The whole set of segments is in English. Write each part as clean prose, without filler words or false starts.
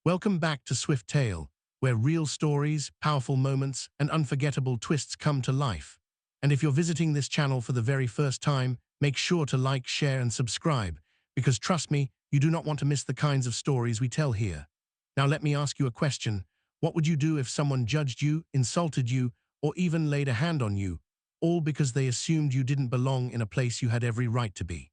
Welcome back to Swift Tale, where real stories, powerful moments, and unforgettable twists come to life. And if you're visiting this channel for the very first time, make sure to like, share, and subscribe, because trust me, you do not want to miss the kinds of stories we tell here. Now let me ask you a question. What would you do if someone judged you, insulted you, or even laid a hand on you, all because they assumed you didn't belong in a place you had every right to be?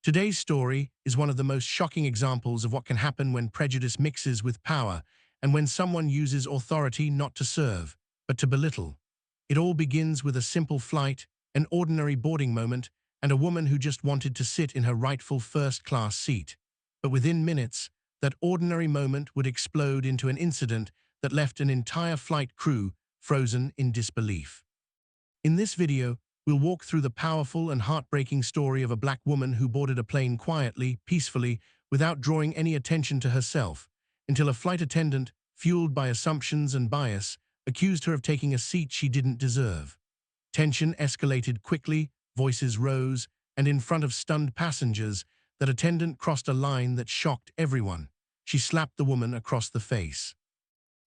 Today's story is one of the most shocking examples of what can happen when prejudice mixes with power and when someone uses authority not to serve, but to belittle. It all begins with a simple flight, an ordinary boarding moment, and a woman who just wanted to sit in her rightful first-class seat. But within minutes, that ordinary moment would explode into an incident that left an entire flight crew frozen in disbelief. In this video, we'll walk through the powerful and heartbreaking story of a black woman who boarded a plane quietly, peacefully, without drawing any attention to herself, until a flight attendant, fueled by assumptions and bias, accused her of taking a seat she didn't deserve. Tension escalated quickly, voices rose, and in front of stunned passengers, that attendant crossed a line that shocked everyone. She slapped the woman across the face.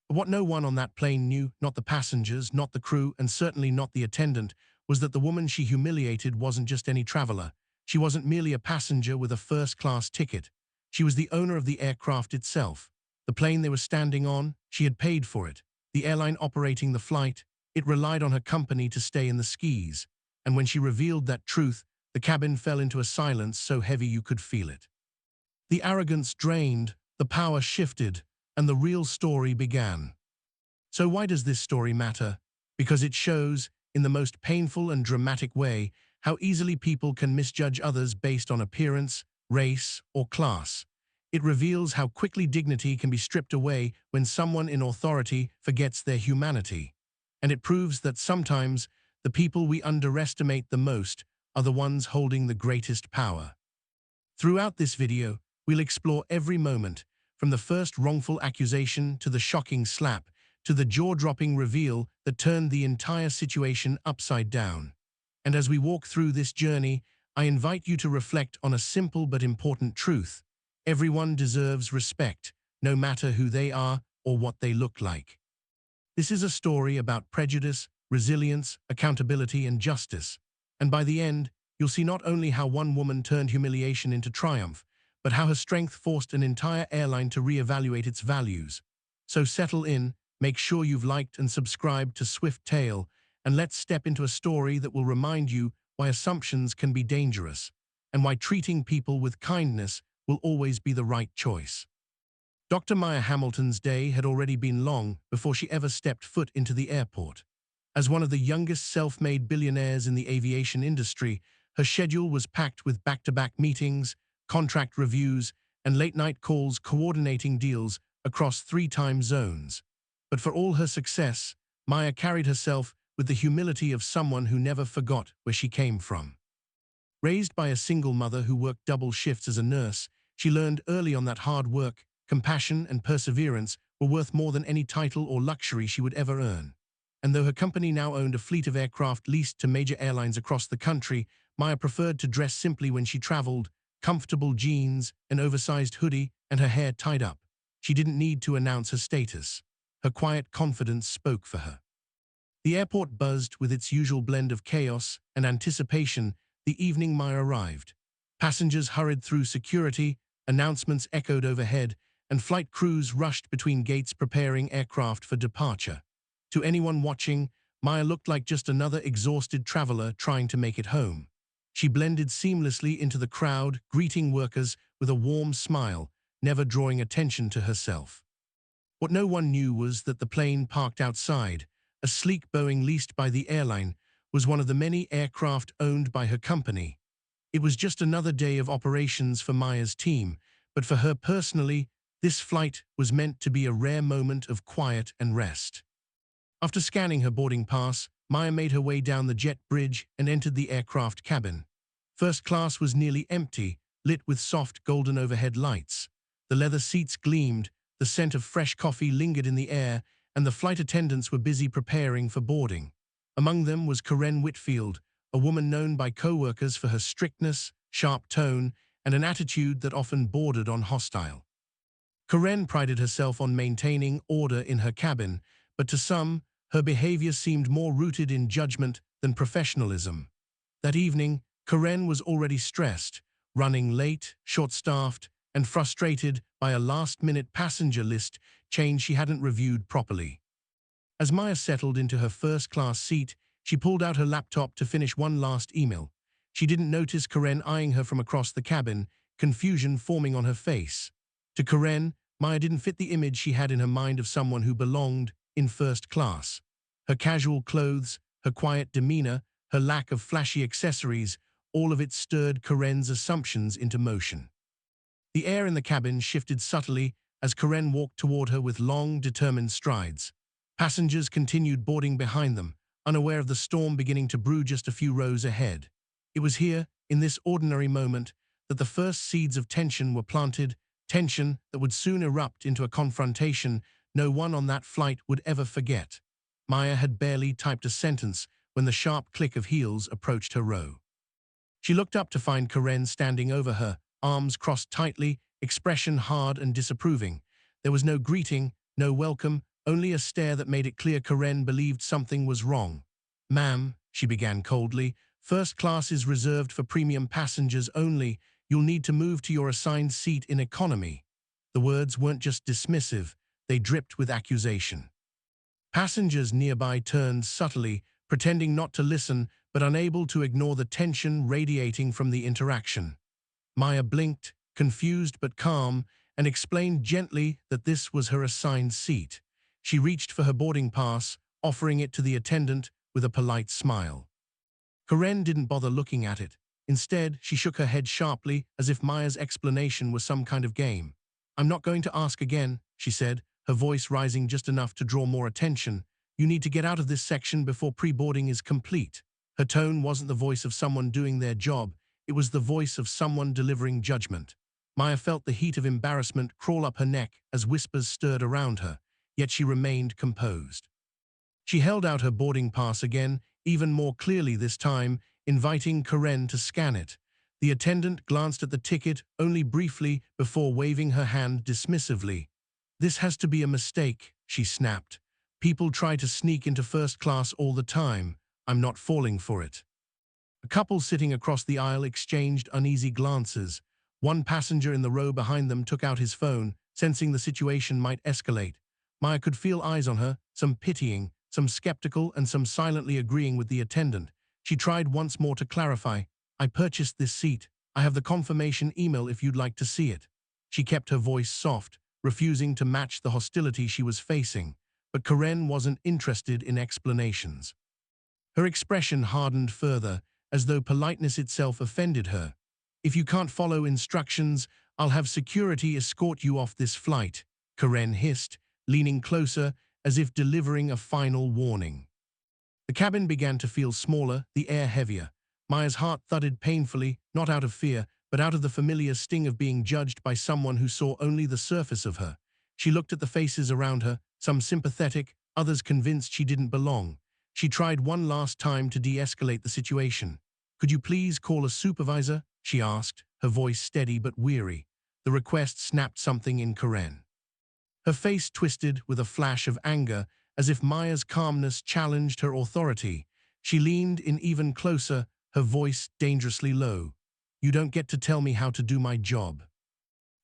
But what no one on that plane knew, not the passengers, not the crew, and certainly not the attendant, was that the woman she humiliated wasn't just any traveler. She wasn't merely a passenger with a first-class ticket. She was the owner of the aircraft itself. The plane they were standing on, she had paid for it. The airline operating the flight, it relied on her company to stay in the skis. And when she revealed that truth, the cabin fell into a silence so heavy you could feel it. The arrogance drained, the power shifted, and the real story began. So why does this story matter? Because it shows, in the most painful and dramatic way, how easily people can misjudge others based on appearance, race, or class. It reveals how quickly dignity can be stripped away when someone in authority forgets their humanity. And it proves that sometimes the people we underestimate the most are the ones holding the greatest power. Throughout this video, we'll explore every moment, from the first wrongful accusation to the shocking slap, to the jaw-dropping reveal that turned the entire situation upside down. And as we walk through this journey, I invite you to reflect on a simple but important truth. Everyone deserves respect, no matter who they are or what they look like. This is a story about prejudice, resilience, accountability, and justice. And by the end, you'll see not only how one woman turned humiliation into triumph, but how her strength forced an entire airline to reevaluate its values. So settle in, make sure you've liked and subscribed to Swift Tale, and let's step into a story that will remind you why assumptions can be dangerous, and why treating people with kindness will always be the right choice. Dr. Maya Hamilton's day had already been long before she ever stepped foot into the airport. As one of the youngest self-made billionaires in the aviation industry, her schedule was packed with back-to-back meetings, contract reviews, and late-night calls coordinating deals across 3 time zones. But for all her success, Maya carried herself with the humility of someone who never forgot where she came from. Raised by a single mother who worked double shifts as a nurse, she learned early on that hard work, compassion, and perseverance were worth more than any title or luxury she would ever earn. And though her company now owned a fleet of aircraft leased to major airlines across the country, Maya preferred to dress simply when she traveled, comfortable jeans, an oversized hoodie, and her hair tied up. She didn't need to announce her status. Her quiet confidence spoke for her. The airport buzzed with its usual blend of chaos and anticipation the evening Maya arrived. Passengers hurried through security, announcements echoed overhead, and flight crews rushed between gates preparing aircraft for departure. To anyone watching, Maya looked like just another exhausted traveler trying to make it home. She blended seamlessly into the crowd, greeting workers with a warm smile, never drawing attention to herself. What no one knew was that the plane parked outside, a sleek Boeing leased by the airline, was one of the many aircraft owned by her company. It was just another day of operations for Maya's team, but for her personally, this flight was meant to be a rare moment of quiet and rest. After scanning her boarding pass, Maya made her way down the jet bridge and entered the aircraft cabin. First class was nearly empty, lit with soft golden overhead lights. The leather seats gleamed, the scent of fresh coffee lingered in the air, and the flight attendants were busy preparing for boarding. Among them was Karen Whitfield, a woman known by co-workers for her strictness, sharp tone, and an attitude that often bordered on hostile. Karen prided herself on maintaining order in her cabin, but to some, her behavior seemed more rooted in judgment than professionalism. That evening, Karen was already stressed, running late, short-staffed, and frustrated by a last-minute passenger list change she hadn't reviewed properly. As Maya settled into her first-class seat, she pulled out her laptop to finish one last email. She didn't notice Karen eyeing her from across the cabin, confusion forming on her face. To Karen, Maya didn't fit the image she had in her mind of someone who belonged in first class. Her casual clothes, her quiet demeanor, her lack of flashy accessories, all of it stirred Karen's assumptions into motion. The air in the cabin shifted subtly as Karen walked toward her with long, determined strides. Passengers continued boarding behind them, unaware of the storm beginning to brew just a few rows ahead. It was here, in this ordinary moment, that the first seeds of tension were planted, tension that would soon erupt into a confrontation no one on that flight would ever forget. Maya had barely typed a sentence when the sharp click of heels approached her row. She looked up to find Karen standing over her, arms crossed tightly, expression hard and disapproving. There was no greeting, no welcome, only a stare that made it clear Karen believed something was wrong. "Ma'am," she began coldly, "first class is reserved for premium passengers only. You'll need to move to your assigned seat in economy." The words weren't just dismissive, they dripped with accusation. Passengers nearby turned subtly, pretending not to listen, but unable to ignore the tension radiating from the interaction. Maya blinked, confused but calm, and explained gently that this was her assigned seat. She reached for her boarding pass, offering it to the attendant with a polite smile. Karen didn't bother looking at it. Instead, she shook her head sharply, as if Maya's explanation was some kind of game. "I'm not going to ask again," she said, her voice rising just enough to draw more attention. "You need to get out of this section before pre-boarding is complete." Her tone wasn't the voice of someone doing their job, it was the voice of someone delivering judgment. Maya felt the heat of embarrassment crawl up her neck as whispers stirred around her, yet she remained composed. She held out her boarding pass again, even more clearly this time, inviting Karen to scan it. The attendant glanced at the ticket only briefly before waving her hand dismissively. "This has to be a mistake," she snapped. "People try to sneak into first class all the time. I'm not falling for it." A couple sitting across the aisle exchanged uneasy glances. One passenger in the row behind them took out his phone, sensing the situation might escalate. Maya could feel eyes on her, some pitying, some skeptical, and some silently agreeing with the attendant. She tried once more to clarify. "I purchased this seat. I have the confirmation email if you'd like to see it." She kept her voice soft, refusing to match the hostility she was facing. But Karen wasn't interested in explanations. Her expression hardened further, as though politeness itself offended her. "If you can't follow instructions, I'll have security escort you off this flight," Karen hissed, leaning closer as if delivering a final warning. The cabin began to feel smaller, the air heavier. Maya's heart thudded painfully, not out of fear, but out of the familiar sting of being judged by someone who saw only the surface of her. She looked at the faces around her, some sympathetic, others convinced she didn't belong. She tried one last time to de-escalate the situation. "Could you please call a supervisor?" she asked, her voice steady but weary. The request snapped something in Karen. Her face twisted with a flash of anger, as if Maya's calmness challenged her authority. She leaned in even closer, her voice dangerously low. "You don't get to tell me how to do my job."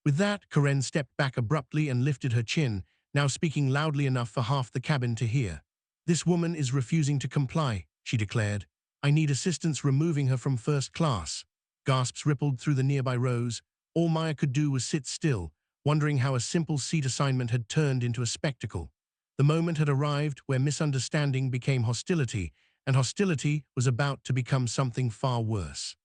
With that, Karen stepped back abruptly and lifted her chin, now speaking loudly enough for half the cabin to hear. "This woman is refusing to comply," she declared. "I need assistance removing her from first class." Gasps rippled through the nearby rows. All Maya could do was sit still, wondering how a simple seat assignment had turned into a spectacle. The moment had arrived where misunderstanding became hostility, and hostility was about to become something far worse.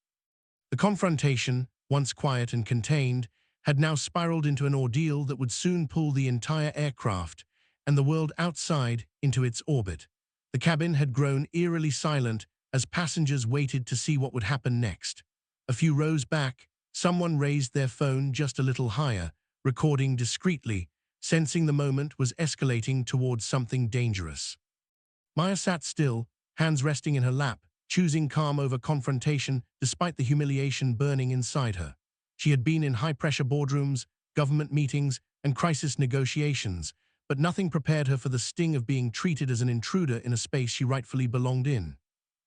The confrontation, once quiet and contained, had now spiraled into an ordeal that would soon pull the entire aircraft and the world outside into its orbit. The cabin had grown eerily silent as passengers waited to see what would happen next. A few rows back, someone raised their phone just a little higher, recording discreetly, sensing the moment was escalating towards something dangerous. Maya sat still, hands resting in her lap, choosing calm over confrontation despite the humiliation burning inside her. She had been in high-pressure boardrooms, government meetings, and crisis negotiations, but nothing prepared her for the sting of being treated as an intruder in a space she rightfully belonged in.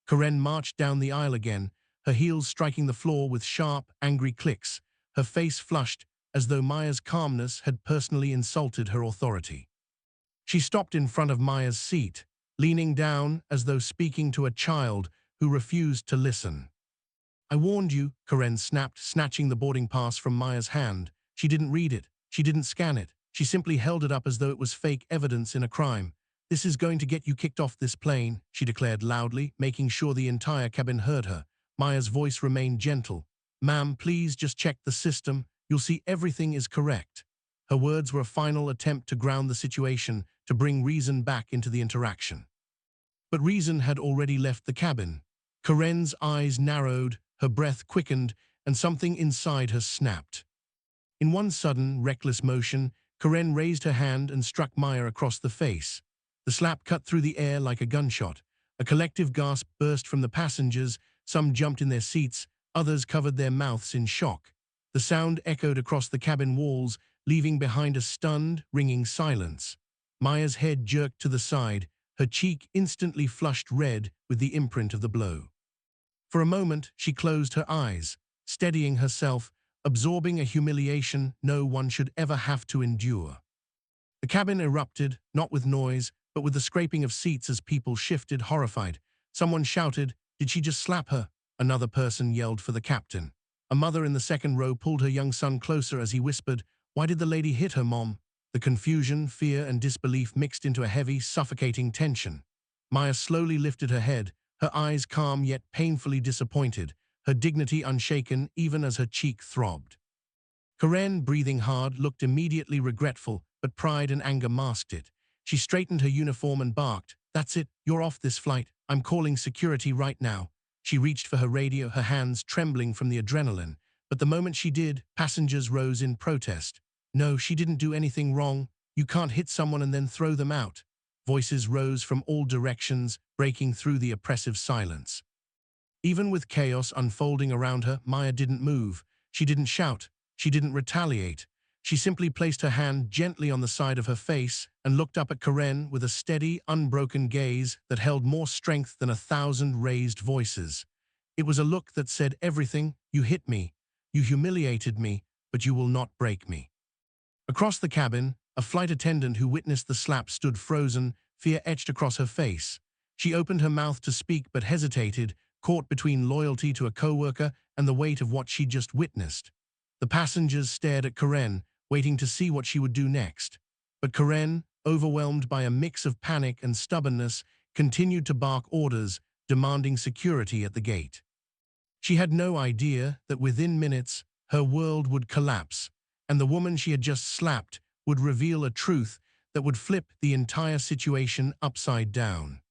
Karen marched down the aisle again, her heels striking the floor with sharp, angry clicks, her face flushed as though Maya's calmness had personally insulted her authority. She stopped in front of Maya's seat, leaning down as though speaking to a child who refused to listen. "I warned you," Karen snapped, snatching the boarding pass from Maya's hand. She didn't read it. She didn't scan it. She simply held it up as though it was fake evidence in a crime. "This is going to get you kicked off this plane," she declared loudly, making sure the entire cabin heard her. Maya's voice remained gentle. "Ma'am, please just check the system. You'll see everything is correct." Her words were a final attempt to ground the situation, to bring reason back into the interaction. But reason had already left the cabin. Karen's eyes narrowed, her breath quickened, and something inside her snapped. In one sudden, reckless motion, Karen raised her hand and struck Maya across the face. The slap cut through the air like a gunshot. A collective gasp burst from the passengers, some jumped in their seats, others covered their mouths in shock. The sound echoed across the cabin walls, leaving behind a stunned, ringing silence. Maya's head jerked to the side, her cheek instantly flushed red with the imprint of the blow. For a moment, she closed her eyes, steadying herself, absorbing a humiliation no one should ever have to endure. The cabin erupted, not with noise, but with the scraping of seats as people shifted, horrified. Someone shouted, "Did she just slap her?" Another person yelled for the captain. A mother in the second row pulled her young son closer as he whispered, "Why did the lady hit her, Mom?" The confusion, fear, and disbelief mixed into a heavy, suffocating tension. Maya slowly lifted her head, her eyes calm yet painfully disappointed, her dignity unshaken even as her cheek throbbed. Karen, breathing hard, looked immediately regretful, but pride and anger masked it. She straightened her uniform and barked, "That's it, you're off this flight. I'm calling security right now." She reached for her radio, her hands trembling from the adrenaline, but the moment she did, passengers rose in protest. "No, she didn't do anything wrong. You can't hit someone and then throw them out." Voices rose from all directions, breaking through the oppressive silence. Even with chaos unfolding around her, Maya didn't move. She didn't shout. She didn't retaliate. She simply placed her hand gently on the side of her face and looked up at Karen with a steady, unbroken gaze that held more strength than 1,000 raised voices. It was a look that said everything. "You hit me. You humiliated me, but you will not break me." Across the cabin, a flight attendant who witnessed the slap stood frozen, fear etched across her face. She opened her mouth to speak but hesitated, caught between loyalty to a coworker and the weight of what she'd just witnessed. The passengers stared at Karen, waiting to see what she would do next. But Karen, overwhelmed by a mix of panic and stubbornness, continued to bark orders, demanding security at the gate. She had no idea that within minutes, her world would collapse, and the woman she had just slapped would reveal a truth that would flip the entire situation upside down.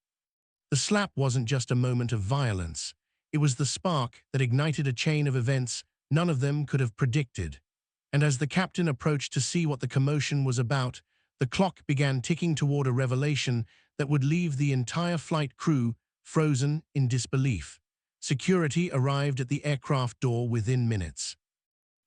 The slap wasn't just a moment of violence. It was the spark that ignited a chain of events none of them could have predicted. And as the captain approached to see what the commotion was about, the clock began ticking toward a revelation that would leave the entire flight crew frozen in disbelief. Security arrived at the aircraft door within minutes.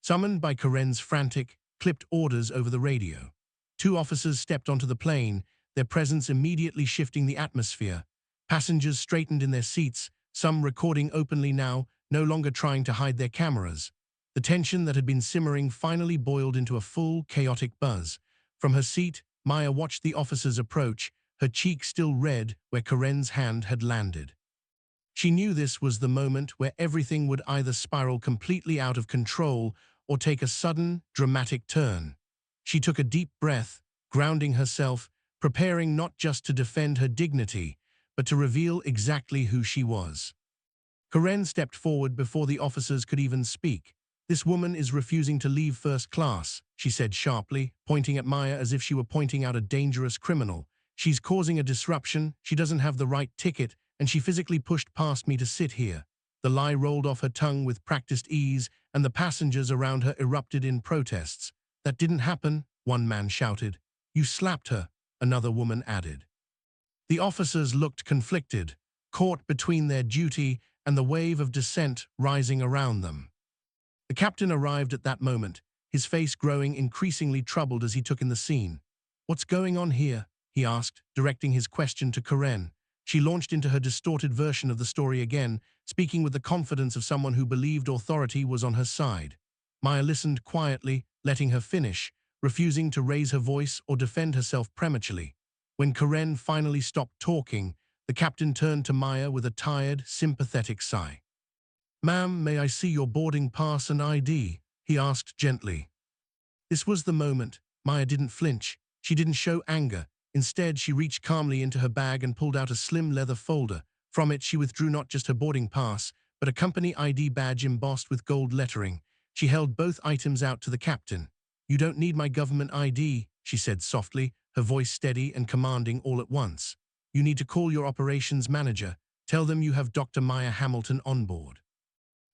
Summoned by Karen's frantic, clipped orders over the radio. 2 officers stepped onto the plane, their presence immediately shifting the atmosphere. Passengers straightened in their seats, some recording openly now, no longer trying to hide their cameras. The tension that had been simmering finally boiled into a full, chaotic buzz. From her seat, Maya watched the officers approach, her cheek still red where Karen's hand had landed. She knew this was the moment where everything would either spiral completely out of control or take a sudden, dramatic turn. She took a deep breath, grounding herself, preparing not just to defend her dignity, but to reveal exactly who she was. Karen stepped forward before the officers could even speak. "This woman is refusing to leave first class," she said sharply, pointing at Maya as if she were pointing out a dangerous criminal. "She's causing a disruption, she doesn't have the right ticket, and she physically pushed past me to sit here." The lie rolled off her tongue with practiced ease, and the passengers around her erupted in protests. "That didn't happen," one man shouted. "You slapped her," another woman added. The officers looked conflicted, caught between their duty and the wave of dissent rising around them. The captain arrived at that moment, his face growing increasingly troubled as he took in the scene. "What's going on here?" he asked, directing his question to Karen. She launched into her distorted version of the story again, speaking with the confidence of someone who believed authority was on her side. Maya listened quietly, letting her finish, refusing to raise her voice or defend herself prematurely. When Karen finally stopped talking, the captain turned to Maya with a tired, sympathetic sigh. "Ma'am, may I see your boarding pass and ID?" he asked gently. This was the moment. Maya didn't flinch. She didn't show anger. Instead, she reached calmly into her bag and pulled out a slim leather folder. From it, she withdrew not just her boarding pass, but a company ID badge embossed with gold lettering. She held both items out to the captain. "You don't need my government ID," she said softly, her voice steady and commanding all at once. "You need to call your operations manager. Tell them you have Dr. Maya Hamilton on board."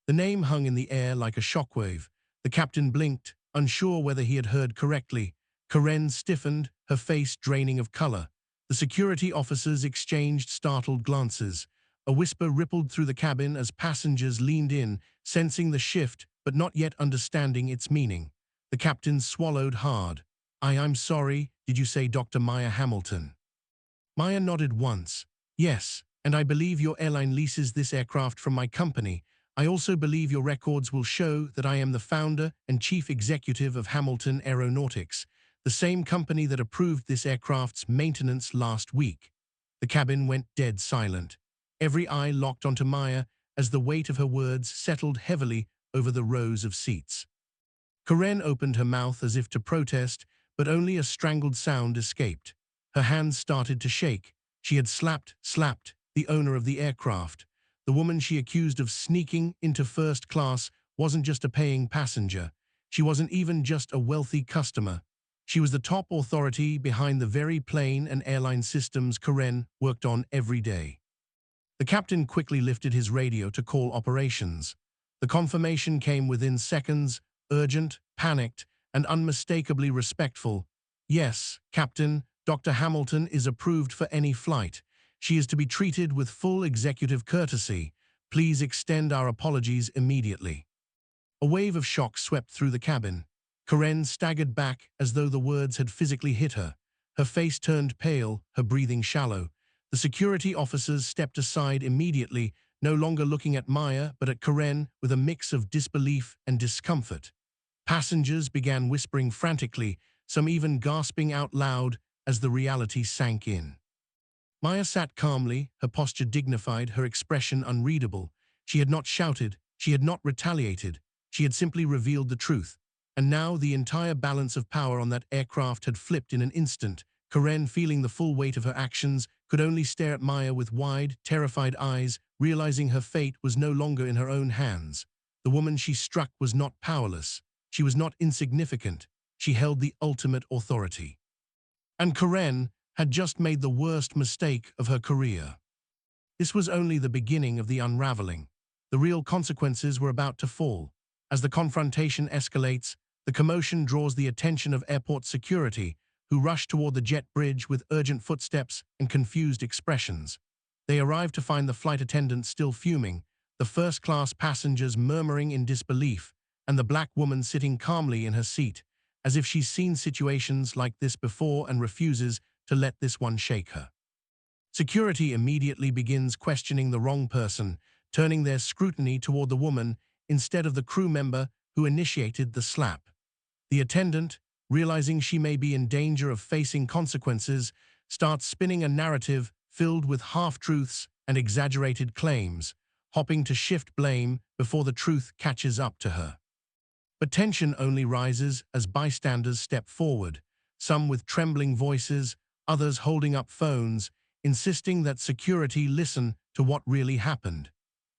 The name hung in the air like a shockwave. The captain blinked, unsure whether he had heard correctly. Karen stiffened, her face draining of color. The security officers exchanged startled glances. A whisper rippled through the cabin as passengers leaned in, sensing the shift but not yet understanding its meaning. The captain swallowed hard. I'm sorry, did you say Dr. Maya Hamilton?" Maya nodded once. "Yes, and I believe your airline leases this aircraft from my company. I also believe your records will show that I am the founder and chief executive of Hamilton Aeronautics, the same company that approved this aircraft's maintenance last week." The cabin went dead silent. Every eye locked onto Maya as the weight of her words settled heavily over the rows of seats. Karen opened her mouth as if to protest, but only a strangled sound escaped. Her hands started to shake. She had slapped the owner of the aircraft. The woman she accused of sneaking into first class wasn't just a paying passenger. She wasn't even just a wealthy customer. She was the top authority behind the very plane and airline systems Karen worked on every day. The captain quickly lifted his radio to call operations. The confirmation came within seconds, urgent, panicked, and unmistakably respectful. "Yes, Captain, Dr. Hamilton is approved for any flight. She is to be treated with full executive courtesy. Please extend our apologies immediately." A wave of shock swept through the cabin. Karen staggered back as though the words had physically hit her. Her face turned pale, her breathing shallow. The security officers stepped aside immediately, no longer looking at Maya but at Karen with a mix of disbelief and discomfort. Passengers began whispering frantically, some even gasping out loud as the reality sank in. Maya sat calmly, her posture dignified, her expression unreadable. She had not shouted, she had not retaliated, she had simply revealed the truth. And now the entire balance of power on that aircraft had flipped in an instant. Karen, feeling the full weight of her actions, could only stare at Maya with wide, terrified eyes, realizing her fate was no longer in her own hands. The woman she struck was not powerless. She was not insignificant. She held the ultimate authority. And Karen had just made the worst mistake of her career. This was only the beginning of the unraveling. The real consequences were about to fall. As the confrontation escalates, the commotion draws the attention of airport security, who rush toward the jet bridge with urgent footsteps and confused expressions. They arrive to find the flight attendant still fuming, the first-class passengers murmuring in disbelief, and the black woman sitting calmly in her seat, as if she's seen situations like this before and refuses to let this one shake her. Security immediately begins questioning the wrong person, turning their scrutiny toward the woman instead of the crew member who initiated the slap. The attendant, realizing she may be in danger of facing consequences, starts spinning a narrative filled with half-truths and exaggerated claims, hoping to shift blame before the truth catches up to her. But tension only rises as bystanders step forward, some with trembling voices, others holding up phones, insisting that security listen to what really happened.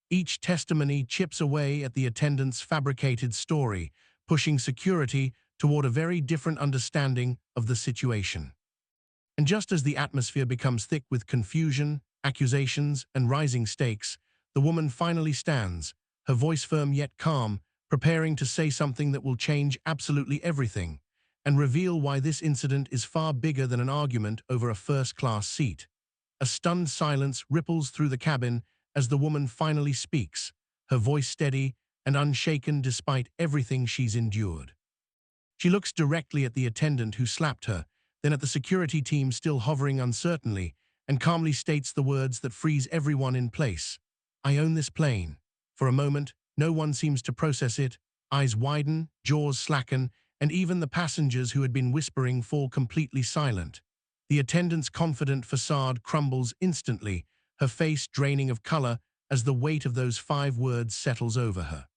Each testimony chips away at the attendant's fabricated story, pushing security toward a very different understanding of the situation. And just as the atmosphere becomes thick with confusion, accusations, and rising stakes, the woman finally stands, her voice firm yet calm, preparing to say something that will change absolutely everything, and reveal why this incident is far bigger than an argument over a first-class seat. A stunned silence ripples through the cabin as the woman finally speaks, her voice steady and unshaken despite everything she's endured. She looks directly at the attendant who slapped her, then at the security team still hovering uncertainly, and calmly states the words that freeze everyone in place. "I own this plane." For a moment, no one seems to process it. Eyes widen, jaws slacken, and even the passengers who had been whispering fall completely silent. The attendant's confident facade crumbles instantly, her face draining of color as the weight of those 5 words settles over her.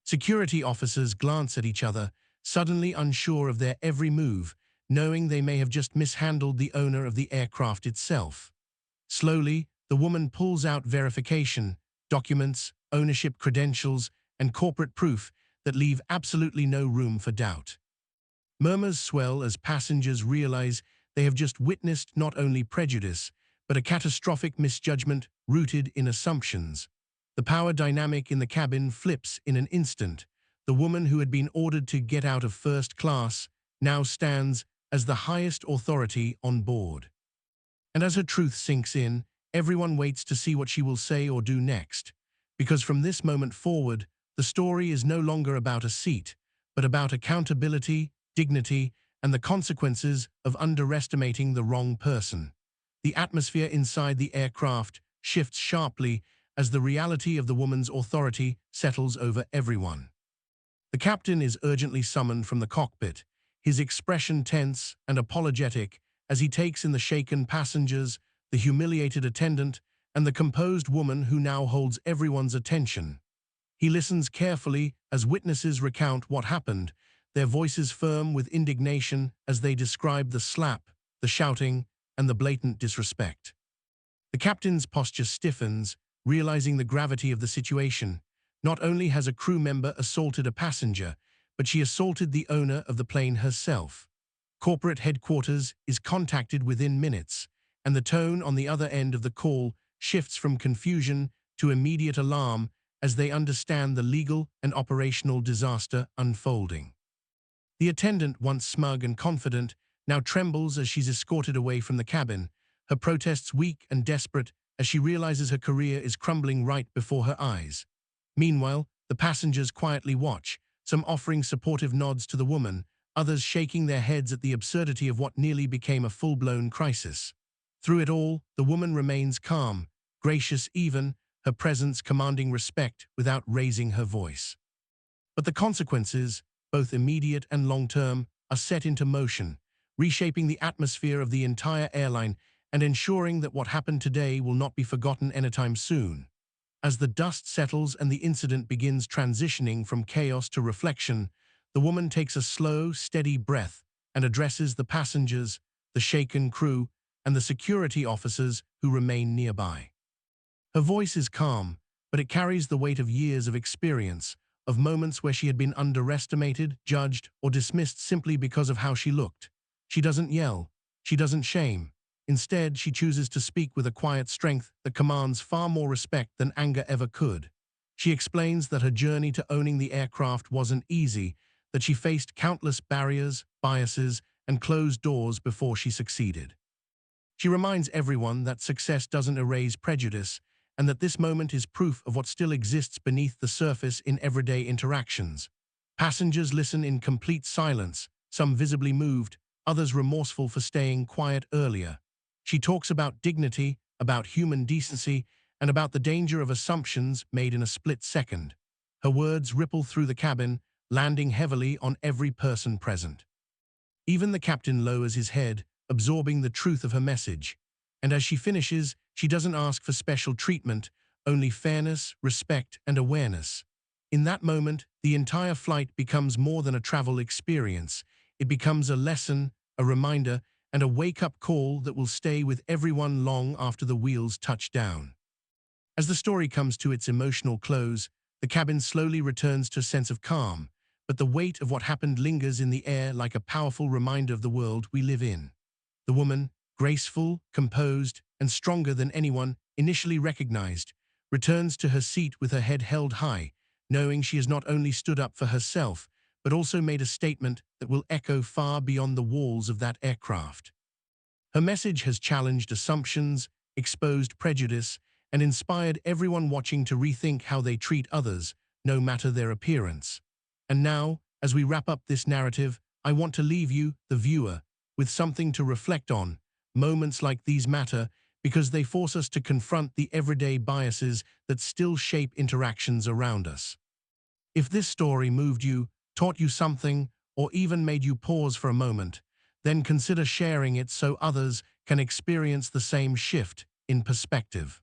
Security officers glance at each other, suddenly unsure of their every move, knowing they may have just mishandled the owner of the aircraft itself. Slowly, the woman pulls out verification, documents, ownership credentials, and corporate proof that leave absolutely no room for doubt. Murmurs swell as passengers realize they have just witnessed not only prejudice, but a catastrophic misjudgment rooted in assumptions. The power dynamic in the cabin flips in an instant. The woman who had been ordered to get out of first class now stands as the highest authority on board. And as her truth sinks in, everyone waits to see what she will say or do next. Because from this moment forward, the story is no longer about a seat, but about accountability, dignity, and the consequences of underestimating the wrong person. The atmosphere inside the aircraft shifts sharply as the reality of the woman's authority settles over everyone. The captain is urgently summoned from the cockpit, his expression tense and apologetic as he takes in the shaken passengers, the humiliated attendant, and the composed woman who now holds everyone's attention. He listens carefully as witnesses recount what happened, their voices firm with indignation as they describe the slap, the shouting, and the blatant disrespect. The captain's posture stiffens, realizing the gravity of the situation. Not only has a crew member assaulted a passenger, but she assaulted the owner of the plane herself. Corporate headquarters is contacted within minutes, and the tone on the other end of the call shifts from confusion to immediate alarm as they understand the legal and operational disaster unfolding. The attendant, once smug and confident, now trembles as she's escorted away from the cabin, her protests weak and desperate as she realizes her career is crumbling right before her eyes. Meanwhile, the passengers quietly watch, some offering supportive nods to the woman, others shaking their heads at the absurdity of what nearly became a full-blown crisis. Through it all, the woman remains calm, gracious even, her presence commanding respect without raising her voice. But the consequences, both immediate and long-term, are set into motion, reshaping the atmosphere of the entire airline and ensuring that what happened today will not be forgotten anytime soon. As the dust settles and the incident begins transitioning from chaos to reflection, the woman takes a slow, steady breath and addresses the passengers, the shaken crew, and the security officers who remain nearby. Her voice is calm, but it carries the weight of years of experience, of moments where she had been underestimated, judged, or dismissed simply because of how she looked. She doesn't yell. She doesn't shame. Instead, she chooses to speak with a quiet strength that commands far more respect than anger ever could. She explains that her journey to owning the aircraft wasn't easy, that she faced countless barriers, biases, and closed doors before she succeeded. She reminds everyone that success doesn't erase prejudice, and that this moment is proof of what still exists beneath the surface in everyday interactions. Passengers listen in complete silence, some visibly moved, others remorseful for staying quiet earlier. She talks about dignity, about human decency, and about the danger of assumptions made in a split second. Her words ripple through the cabin, landing heavily on every person present. Even the captain lowers his head, absorbing the truth of her message. And as she finishes, she doesn't ask for special treatment, only fairness, respect, and awareness. In that moment, the entire flight becomes more than a travel experience. It becomes a lesson, a reminder, and a wake-up call that will stay with everyone long after the wheels touch down. As the story comes to its emotional close, the cabin slowly returns to a sense of calm, but the weight of what happened lingers in the air like a powerful reminder of the world we live in. The woman, graceful, composed, and stronger than anyone initially recognized, returns to her seat with her head held high, knowing she has not only stood up for herself, but also made a statement that will echo far beyond the walls of that aircraft. Her message has challenged assumptions, exposed prejudice, and inspired everyone watching to rethink how they treat others, no matter their appearance. And now, as we wrap up this narrative, I want to leave you, the viewer, with something to reflect on. Moments like these matter because they force us to confront the everyday biases that still shape interactions around us. If this story moved you, taught you something, or even made you pause for a moment, then consider sharing it so others can experience the same shift in perspective.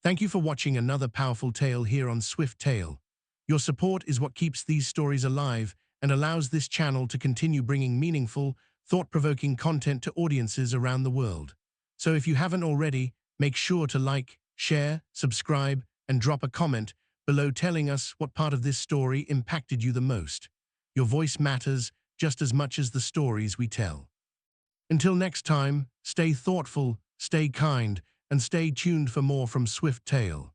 Thank you for watching another powerful tale here on Swift Tale. Your support is what keeps these stories alive and allows this channel to continue bringing meaningful, thought-provoking content to audiences around the world. So if you haven't already, make sure to like, share, subscribe, and drop a comment below telling us what part of this story impacted you the most. Your voice matters just as much as the stories we tell. Until next time, stay thoughtful, stay kind, and stay tuned for more from Swift Tale.